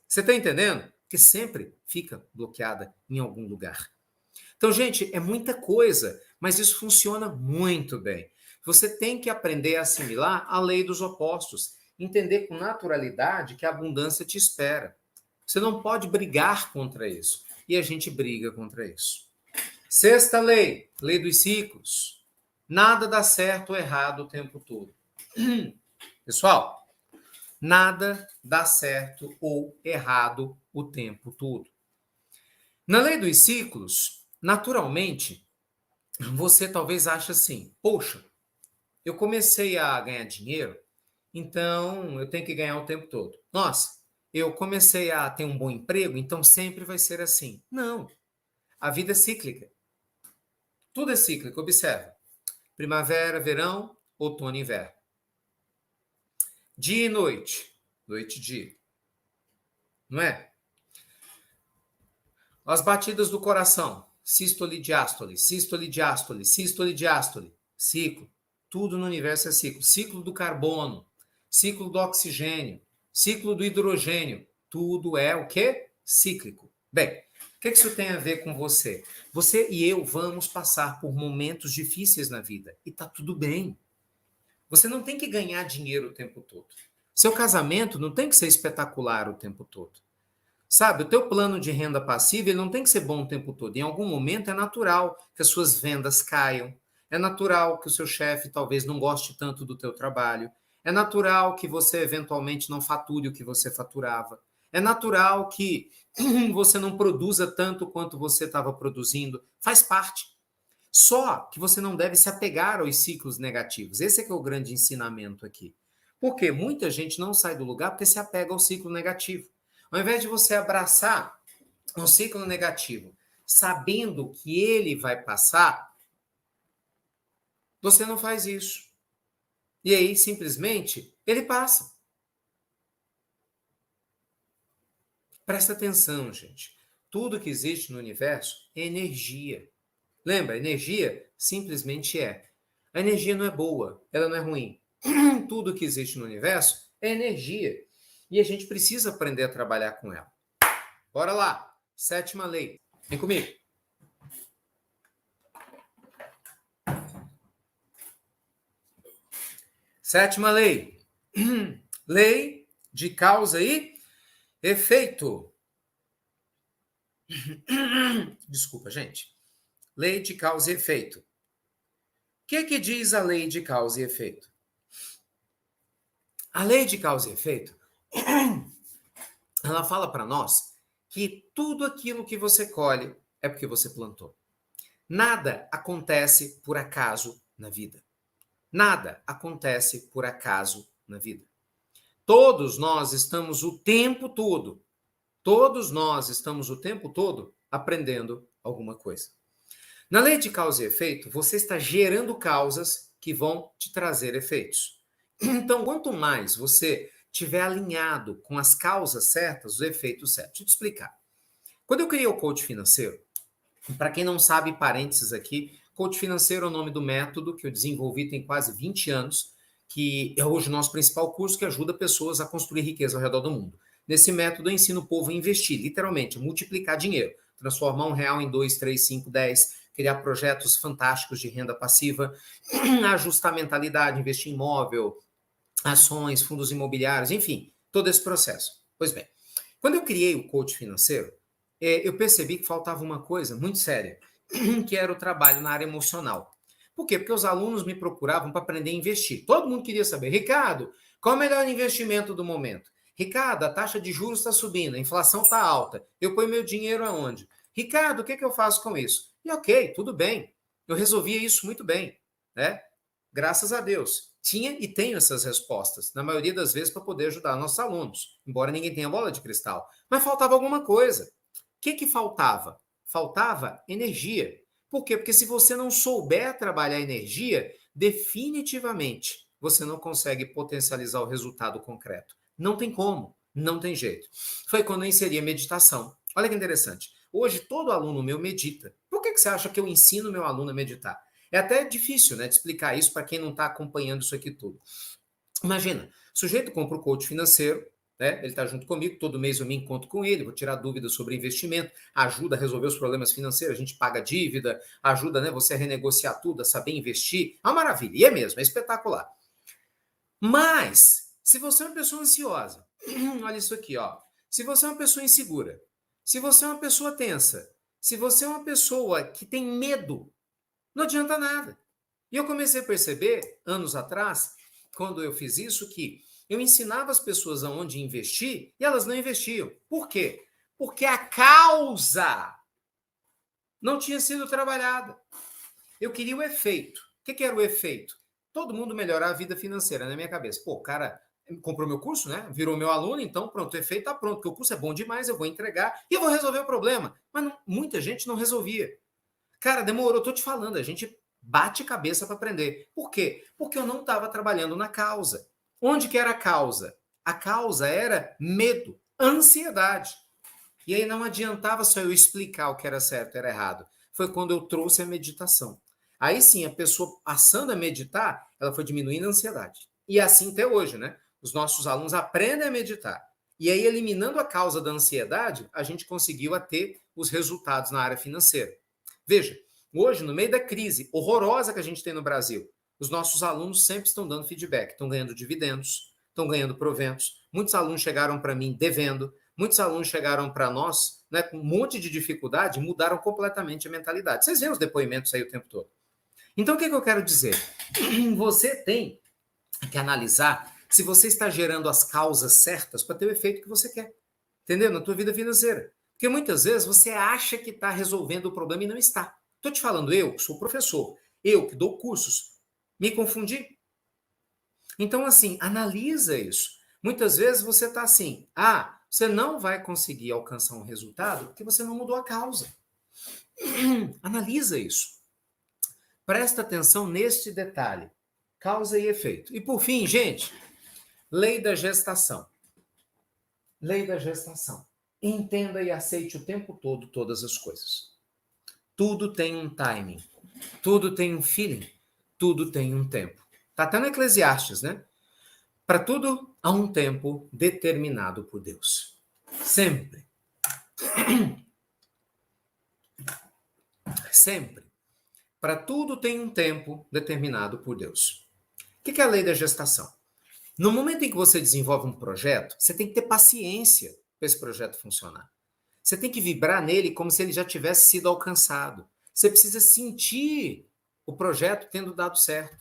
Você está entendendo? Que sempre fica bloqueada em algum lugar. Então, gente, é muita coisa, mas isso funciona muito bem. Você tem que aprender a assimilar a lei dos opostos, entender com naturalidade que a abundância te espera. Você não pode brigar contra isso. E a gente briga contra isso. Sexta lei, lei dos ciclos. Nada dá certo ou errado o tempo todo. Pessoal, nada dá certo ou errado o tempo todo. Na lei dos ciclos, naturalmente, você talvez ache assim, poxa, eu comecei a ganhar dinheiro, então eu tenho que ganhar o tempo todo. Nossa, eu comecei a ter um bom emprego, então sempre vai ser assim. Não, a vida é cíclica. Tudo é cíclico, observa. Primavera, verão, outono e inverno. Dia e noite, noite e dia. Não é? As batidas do coração, sístole, diástole, sístole, diástole, sístole, diástole, ciclo. Tudo no universo é ciclo. Ciclo do carbono, ciclo do oxigênio, ciclo do hidrogênio. Tudo é o quê? Cíclico. Bem, o que isso tem a ver com você? Você e eu vamos passar por momentos difíceis na vida. E tá tudo bem. Você não tem que ganhar dinheiro o tempo todo. Seu casamento não tem que ser espetacular o tempo todo. Sabe, o teu plano de renda passiva ele não tem que ser bom o tempo todo. Em algum momento é natural que as suas vendas caiam. É natural que o seu chefe talvez não goste tanto do teu trabalho. É natural que você eventualmente não fature o que você faturava. É natural que você não produza tanto quanto você estava produzindo. Faz parte. Só que você não deve se apegar aos ciclos negativos. Esse é que é o grande ensinamento aqui. Porque muita gente não sai do lugar porque se apega ao ciclo negativo. Ao invés de você abraçar um ciclo negativo, sabendo que ele vai passar, você não faz isso. E aí, simplesmente, ele passa. Presta atenção, gente. Tudo que existe no universo é energia. Lembra, energia simplesmente é. A energia não é boa, ela não é ruim. Tudo que existe no universo é energia. E a gente precisa aprender a trabalhar com ela. Bora lá. Sétima lei. Vem comigo. Sétima lei. Lei de causa e efeito. Desculpa, gente. Lei de causa e efeito. O que diz a lei de causa e efeito? A lei de causa e efeito, ela fala para nós que tudo aquilo que você colhe é porque você plantou. Nada acontece por acaso na vida. Nada acontece por acaso na vida. Todos nós estamos o tempo todo, aprendendo alguma coisa. Na lei de causa e efeito, você está gerando causas que vão te trazer efeitos. Então, quanto mais você estiver alinhado com as causas certas, os efeitos certos. Deixa eu te explicar. Quando eu criei o coach financeiro, para quem não sabe, parênteses aqui, coach financeiro é o nome do método que eu desenvolvi tem quase 20 anos, que é hoje o nosso principal curso que ajuda pessoas a construir riqueza ao redor do mundo. Nesse método eu ensino o povo a investir, literalmente, multiplicar dinheiro, transformar R$ 1 em 2, 3, 5, 10, criar projetos fantásticos de renda passiva, ajustar a mentalidade, investir em imóvel, ações, fundos imobiliários, enfim, todo esse processo. Pois bem, quando eu criei o coach financeiro, eu percebi que faltava uma coisa muito séria, que era o trabalho na área emocional. Por quê? Porque os alunos me procuravam para aprender a investir. Todo mundo queria saber, Ricardo, qual é o melhor investimento do momento? Ricardo, a taxa de juros está subindo, a inflação está alta, eu ponho meu dinheiro aonde? Ricardo, o que eu faço com isso? E ok, tudo bem, eu resolvia isso muito bem, né? Graças a Deus. Tinha e tenho essas respostas, na maioria das vezes, para poder ajudar nossos alunos, embora ninguém tenha bola de cristal. Mas faltava alguma coisa. O que faltava? Faltava energia. Por quê? Porque se você não souber trabalhar energia, definitivamente você não consegue potencializar o resultado concreto. Não tem como. Não tem jeito. Foi quando eu inseri a meditação. Olha que interessante. Hoje todo aluno meu medita. Por que você acha que eu ensino meu aluno a meditar? É até difícil, né, de explicar isso para quem não está acompanhando isso aqui tudo. Imagina, o sujeito compra o coach financeiro, né? Ele está junto comigo, todo mês eu me encontro com ele, vou tirar dúvidas sobre investimento, ajuda a resolver os problemas financeiros, a gente paga dívida, ajuda, né, você a renegociar tudo, a saber investir. É uma maravilha, e é mesmo, é espetacular. Mas, se você é uma pessoa ansiosa, olha isso aqui, ó. Se você é uma pessoa insegura, se você é uma pessoa tensa, se você é uma pessoa que tem medo, não adianta nada. E eu comecei a perceber, anos atrás, quando eu fiz isso, que eu ensinava as pessoas aonde investir e elas não investiam. Por quê? Porque a causa não tinha sido trabalhada. Eu queria o efeito. O que era o efeito? Todo mundo melhorar a vida financeira na minha cabeça. Pô, o cara comprou meu curso, né? Virou meu aluno, então pronto, o efeito está pronto, porque o curso é bom demais, eu vou entregar e eu vou resolver o problema. Mas não, muita gente não resolvia. Cara, demorou, tô te falando, a gente bate cabeça para aprender. Por quê? Porque eu não estava trabalhando na causa. Onde que era a causa? A causa era medo, ansiedade. E aí não adiantava só eu explicar o que era certo e era errado. Foi quando eu trouxe a meditação. Aí sim, a pessoa passando a meditar, ela foi diminuindo a ansiedade. E assim até hoje, né? Os nossos alunos aprendem a meditar. E aí, eliminando a causa da ansiedade, a gente conseguiu a ter os resultados na área financeira. Veja, hoje, no meio da crise horrorosa que a gente tem no Brasil, os nossos alunos sempre estão dando feedback, estão ganhando dividendos, estão ganhando proventos. Muitos alunos chegaram para mim devendo, muitos alunos chegaram para nós, né, com um monte de dificuldade, mudaram completamente a mentalidade. Vocês veem os depoimentos aí o tempo todo. Então, o que eu quero dizer? Você tem que analisar se você está gerando as causas certas para ter o efeito que você quer. Entendeu? Na tua vida financeira. Porque muitas vezes você acha que está resolvendo o problema e não está. Estou te falando, eu que sou professor, eu que dou cursos, me confundi? Então, assim, analisa isso. Muitas vezes você está assim, você não vai conseguir alcançar um resultado porque você não mudou a causa. Analisa isso. Presta atenção neste detalhe. Causa e efeito. E por fim, gente, lei da gestação. Lei da gestação. Entenda e aceite o tempo todo todas as coisas. Tudo tem um timing. Tudo tem um feeling. Tudo tem um tempo. Está até no Eclesiastes, né? Para tudo há um tempo determinado por Deus. Sempre. Sempre. Para tudo tem um tempo determinado por Deus. O que é a lei da gestação? No momento em que você desenvolve um projeto, você tem que ter paciência para esse projeto funcionar. Você tem que vibrar nele como se ele já tivesse sido alcançado. Você precisa sentir o projeto tendo dado certo.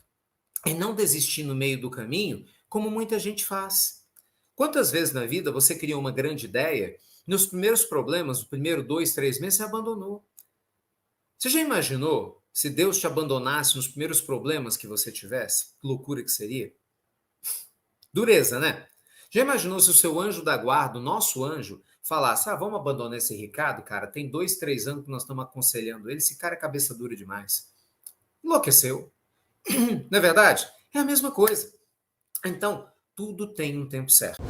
E não desistir no meio do caminho, como muita gente faz. Quantas vezes na vida você criou uma grande ideia, nos primeiros problemas, no primeiro 2, 3 meses, você abandonou? Você já imaginou se Deus te abandonasse nos primeiros problemas que você tivesse? Que loucura que seria? Dureza, né? Já imaginou se o seu anjo da guarda, o nosso anjo, falasse, vamos abandonar esse Ricardo, cara, tem 2, 3 anos que nós estamos aconselhando ele, esse cara é cabeça dura demais. Enlouqueceu. Não é verdade? É a mesma coisa. Então, tudo tem um tempo certo.